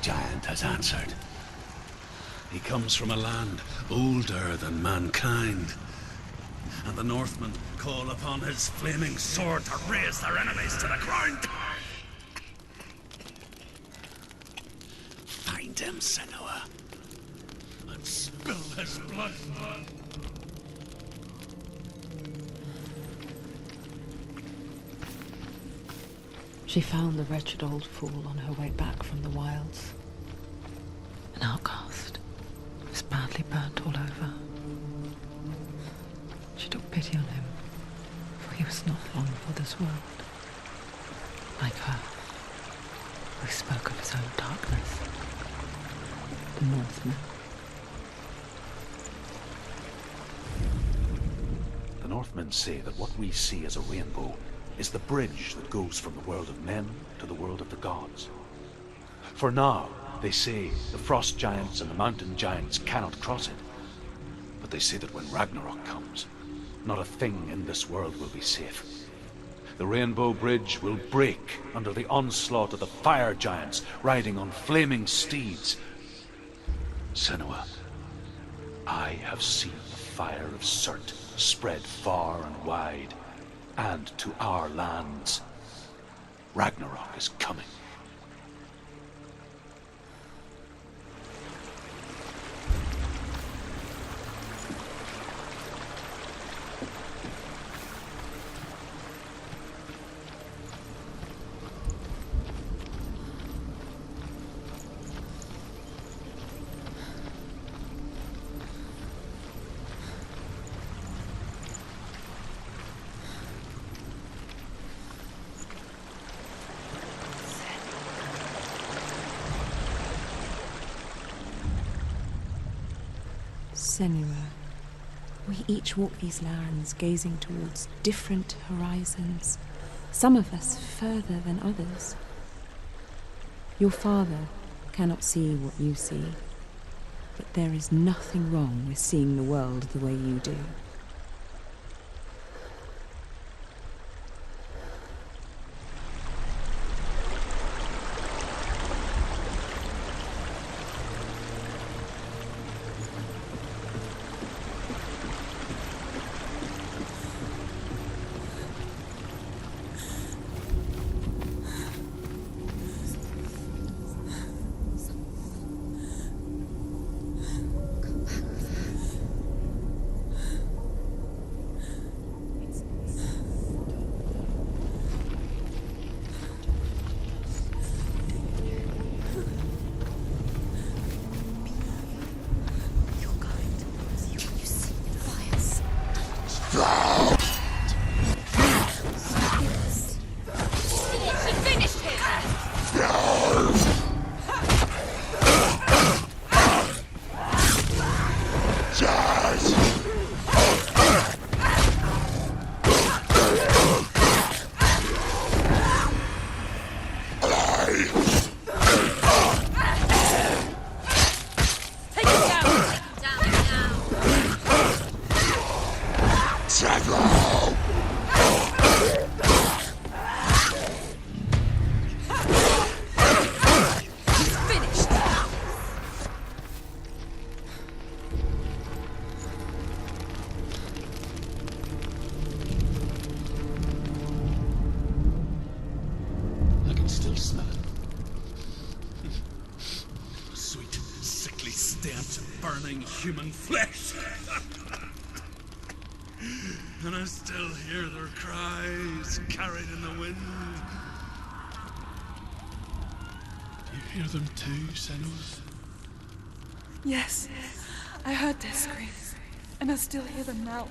giant has answered. He comes from a land older than mankind, and the Northmen call upon his flaming sword to raze their enemies to the ground. Find him, Senua, and spill his blood. She found the wretched old fool on her way back from the wilds. An outcast. He was badly burnt all over. She took pity on him, for he was not long for this world. Like her, who spoke of his own darkness. The Northmen. The Northmen say that what we see as a rainbow is the bridge that goes from the world of men to the world of the gods. For now, they say the frost giants and the mountain giants cannot cross it. But they say that when Ragnarok comes, not a thing in this world will be safe. The Rainbow Bridge will break under the onslaught of the fire giants riding on flaming steeds. Senua, I have seen the fire of Surtr spread far and wide, and to our lands. Ragnarok is coming. Senua, we each walk these lands gazing towards different horizons, some of us further than others. Your father cannot see what you see, but there is nothing wrong with seeing the world the way you do. Human flesh. And I still hear their cries carried in the wind. Do you hear them too, Senua? Yes, I heard their screams, and I still hear them now.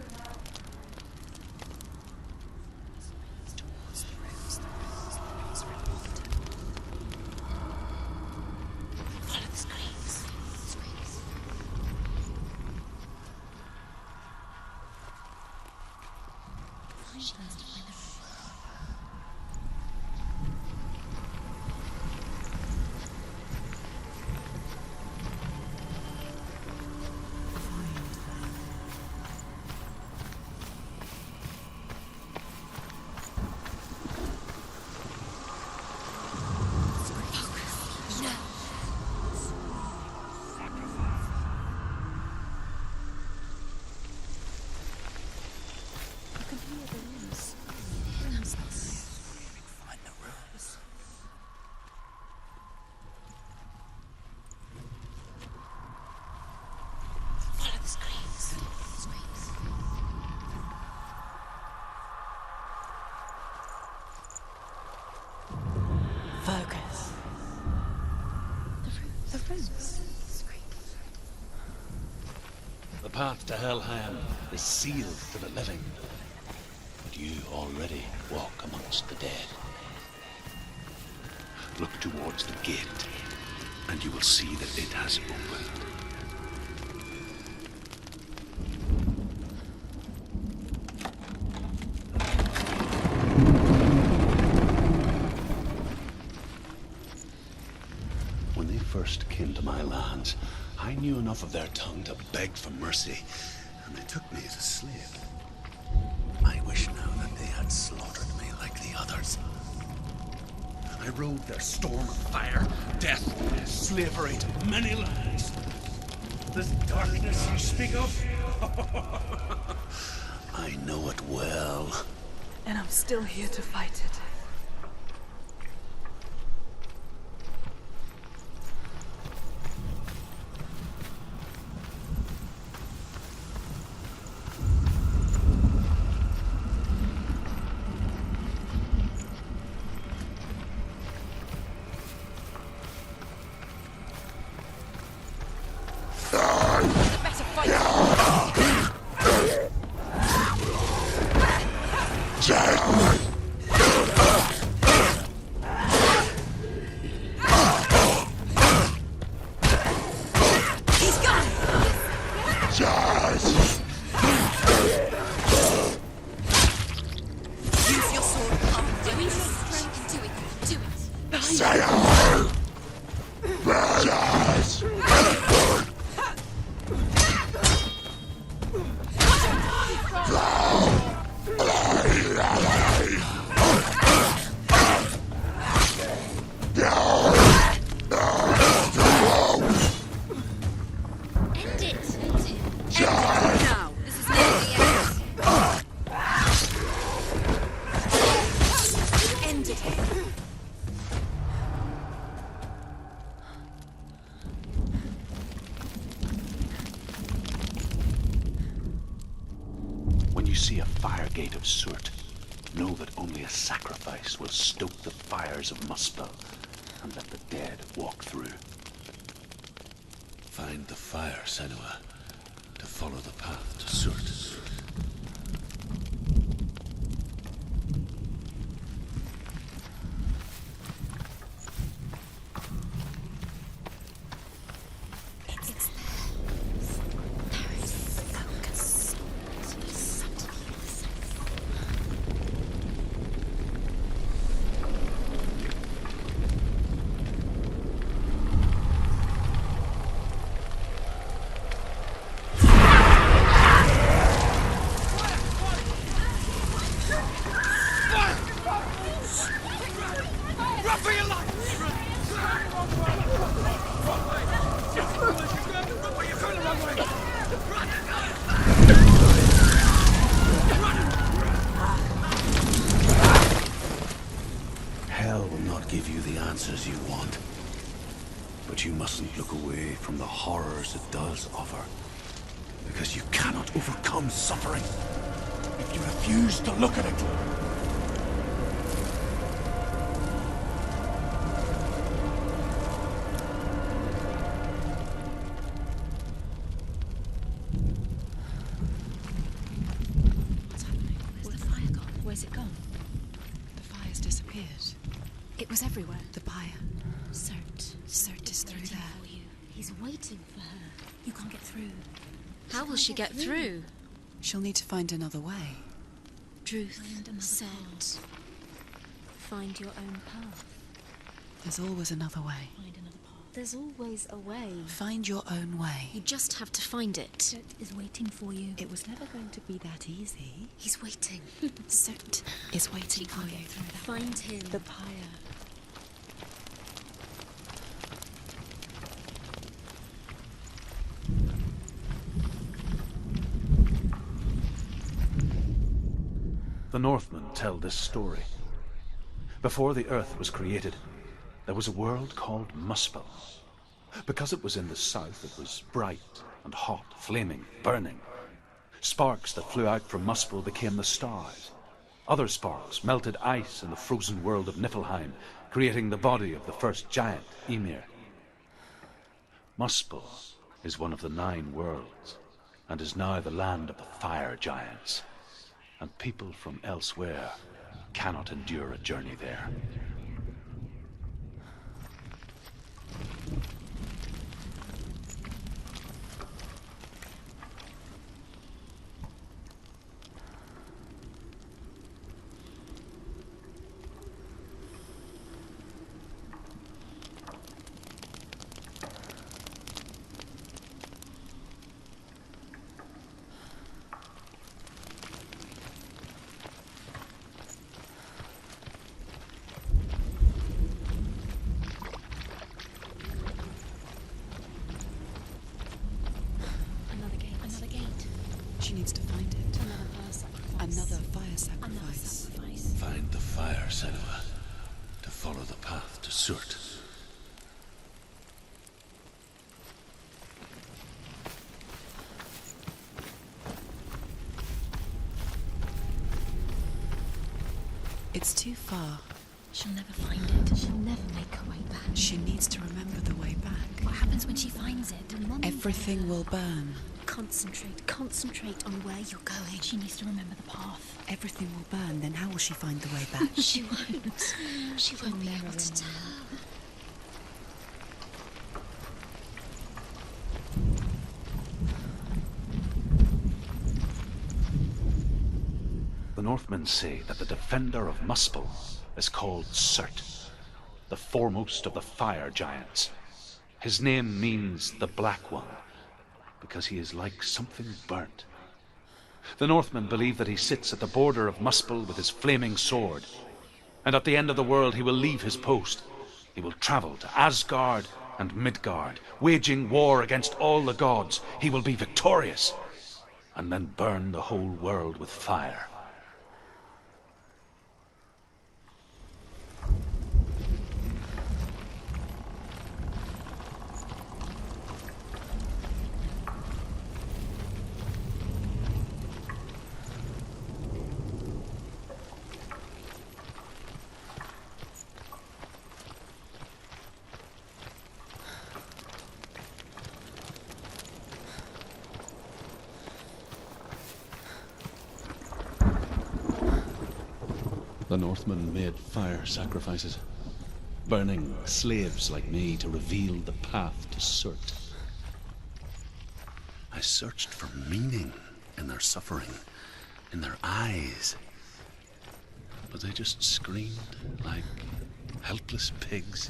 path to Helheim is sealed to the living. But you already walk amongst the dead. Look towards the gate, and you will see that it has opened. When they first came to my lands, I knew enough of their tongue to beg for mercy, and they took me as a slave. I wish now that they had slaughtered me like the others. I rode their storm of fire, death, slavery to many lands. This darkness you speak of, I know it well. And I'm still here to fight it. See a fire gate of Surtr, know that only a sacrifice will stoke the fires of Muspel and let the dead walk through. Find the fire, Senua, to follow the path to Surtr. Hell will not give you the answers you want. But you mustn't look away from the horrors it does offer. Because you cannot overcome suffering if you refuse to look at it. What's happening? Where's the fire gone? Where's it gone? The fire's disappeared. It was everywhere. The pyre. Surtr is through waiting there. for you. He's waiting for her. You can't get through. How will she get through? She'll need to find another way. Set. Find your own path. There's always another way. Find another path. There's always a way. Find your own way. You just have to find it. Surtr is waiting for you. It was never going to be that easy. He's waiting. Surtr is waiting for you. Find him. The pyre. The Northmen tell this story. Before the earth was created, there was a world called Muspel. Because it was in the south, it was bright and hot, flaming, burning. Sparks that flew out from Muspel became the stars. Other sparks melted ice in the frozen world of Niflheim, creating the body of the first giant, Ymir. Muspel is one of the 9 worlds. and is now the land of the fire giants, and people from elsewhere cannot endure a journey there. She needs to find it. Another fire sacrifice. Find the fire, Senua, to follow the path to Surtr. It's too far. She'll never find it. She'll never make her way back. She needs to remember the way back. What happens when she finds it? Everything will burn. Concentrate on where you're going. She needs to remember the path. Everything will burn, then how will she find the way back? She won't. She won't be able to tell. The Northmen say that the defender of Muspel is called Surtr, the foremost of the fire giants. His name means the Black One, because he is like something burnt. The Northmen believe that he sits at the border of Muspel with his flaming sword, and at the end of the world he will leave his post. He will travel to Asgard and Midgard, waging war against all the gods. He will be victorious, and then burn the whole world with fire. The Northmen made fire sacrifices, burning slaves like me to reveal the path to Surtr. I searched for meaning in their suffering, in their eyes, but they just screamed like helpless pigs.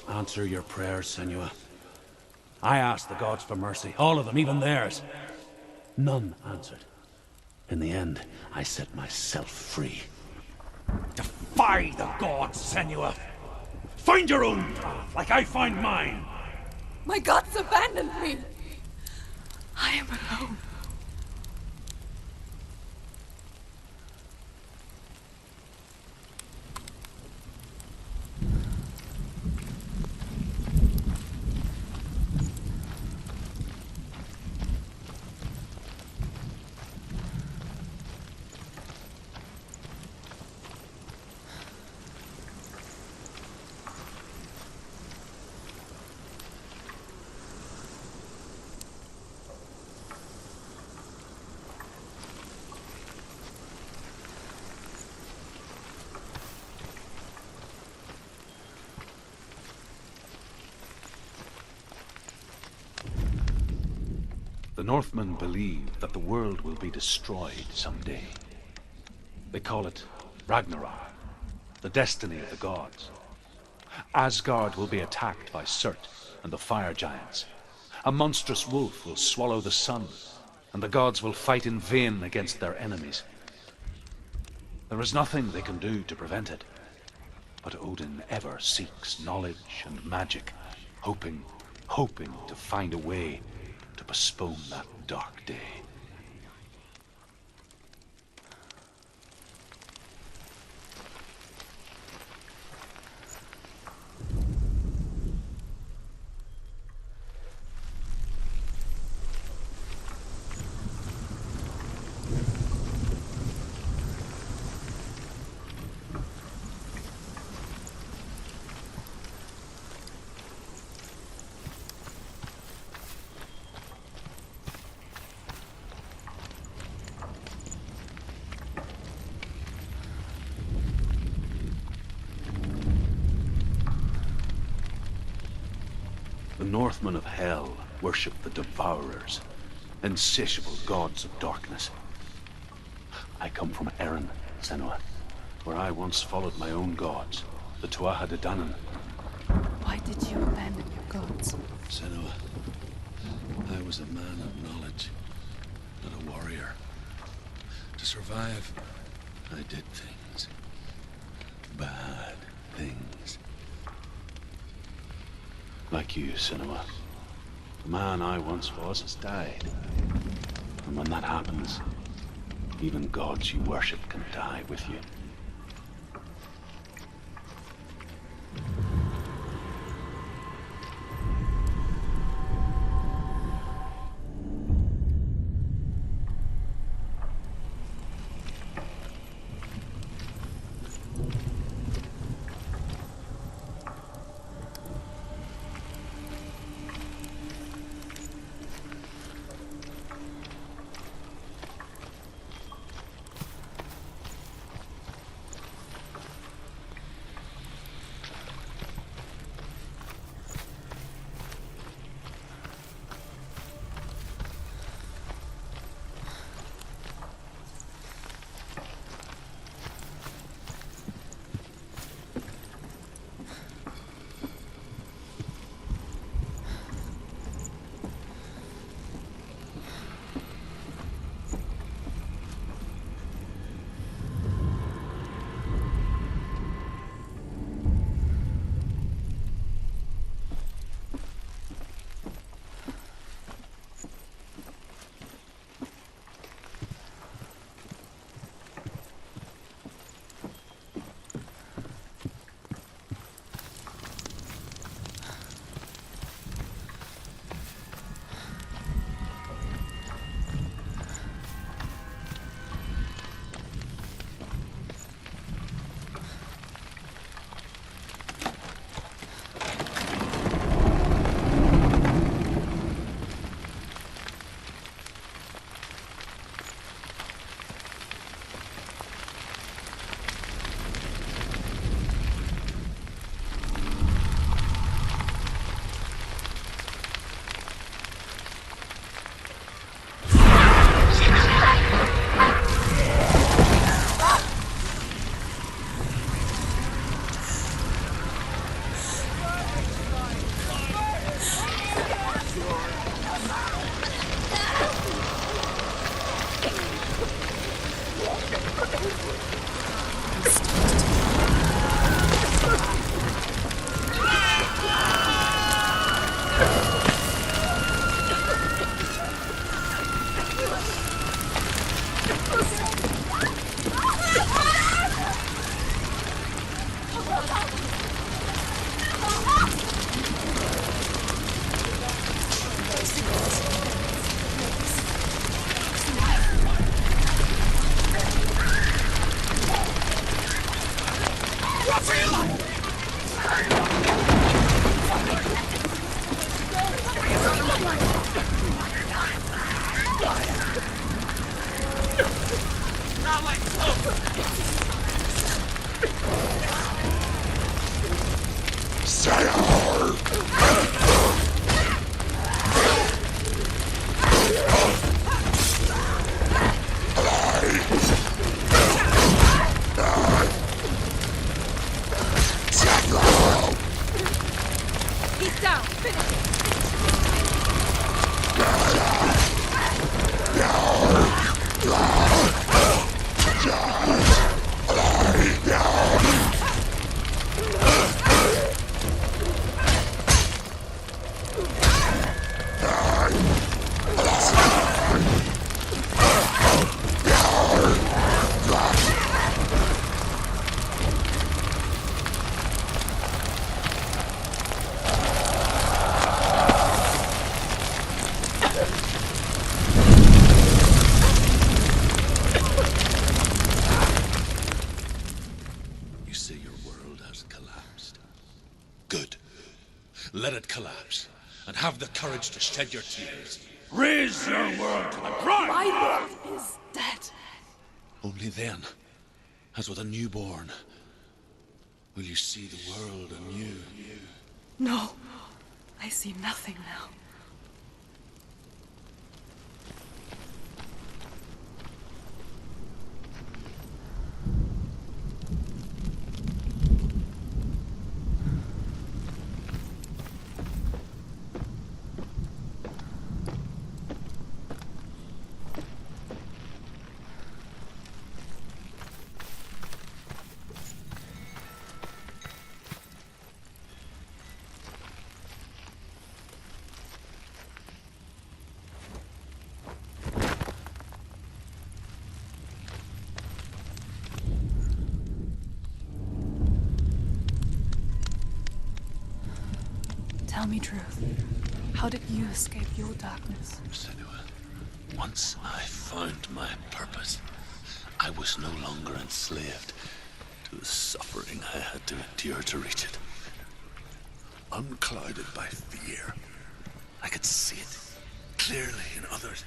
Answer your prayers, Senua. I asked the gods for mercy, all of them, even theirs. None answered. In the end, I set myself free. Defy the gods, Senua! Find your own path, like I find mine! My gods abandoned me! I am alone. The Northmen believe that the world will be destroyed someday. They call it Ragnarok, the destiny of the gods. Asgard will be attacked by Surtr and the fire giants. A monstrous wolf will swallow the sun, and the gods will fight in vain against their enemies. There is nothing they can do to prevent it, but Odin ever seeks knowledge and magic, hoping to find a way to postpone that dark day. The Northmen of Hell worship the Devourers, insatiable gods of darkness. I come from Senua, where I once followed my own gods, the Tuatha De Danann. Why did you abandon your gods? Senua, I was a man of knowledge, not a warrior. To survive, I did things. Bad things. Like you, Senua. The man I once was has died. And when that happens, even gods you worship can die with you. it collapse, and have the courage to shed your tears. Raise your world to the ground! My world is dead. Only then, as with a newborn, will you see the world anew. No, I see nothing now. Tell me truth. How did you escape your darkness? Senua, once I found my purpose, I was no longer enslaved to the suffering I had to endure to reach it. Unclouded by fear, I could see it clearly in others.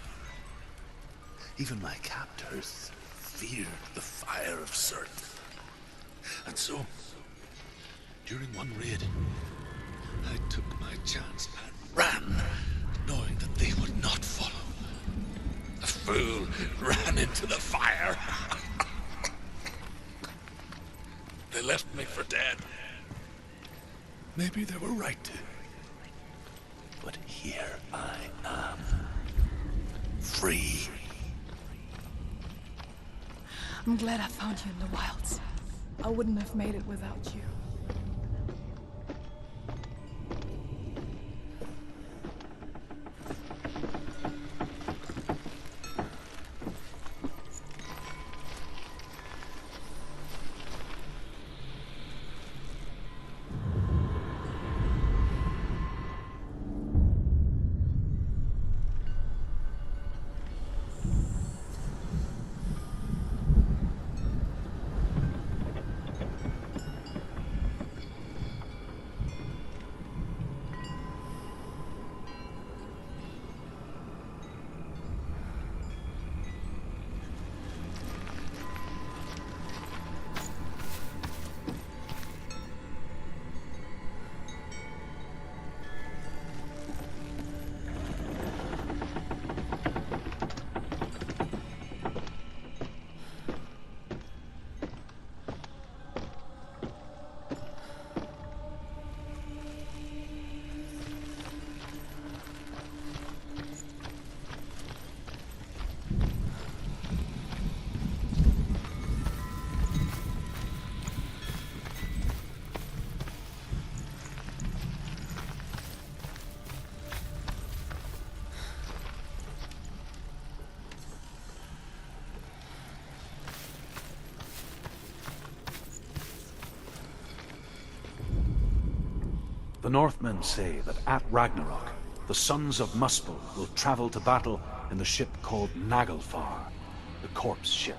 Even my captors feared the fire of Surtr. And so, during one raid, I took my chance and ran, knowing that they would not follow. The fool ran into the fire. They left me for dead. Maybe they were right to. But here I am, free. I'm glad I found you in the wilds. I wouldn't have made it without you. The Northmen say that at Ragnarok, the sons of Muspel will travel to battle in the ship called Naglfar, the corpse ship.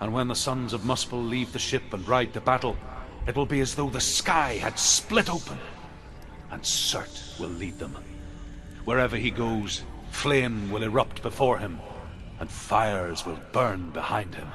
And when the sons of Muspel leave the ship and ride to battle, it will be as though the sky had split open, and Surtr will lead them. Wherever he goes, flame will erupt before him, and fires will burn behind him.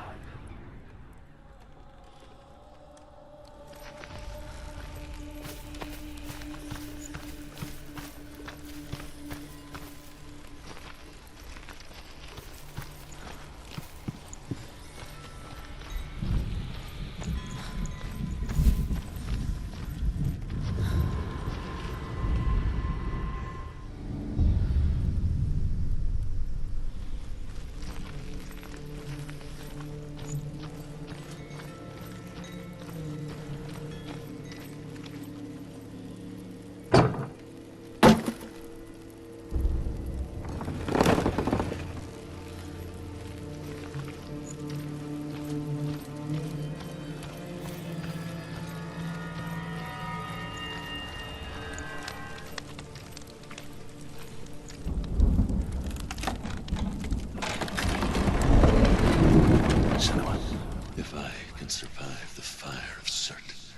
Survive the fire of Surtr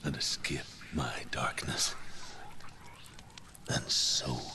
and escape my darkness, and so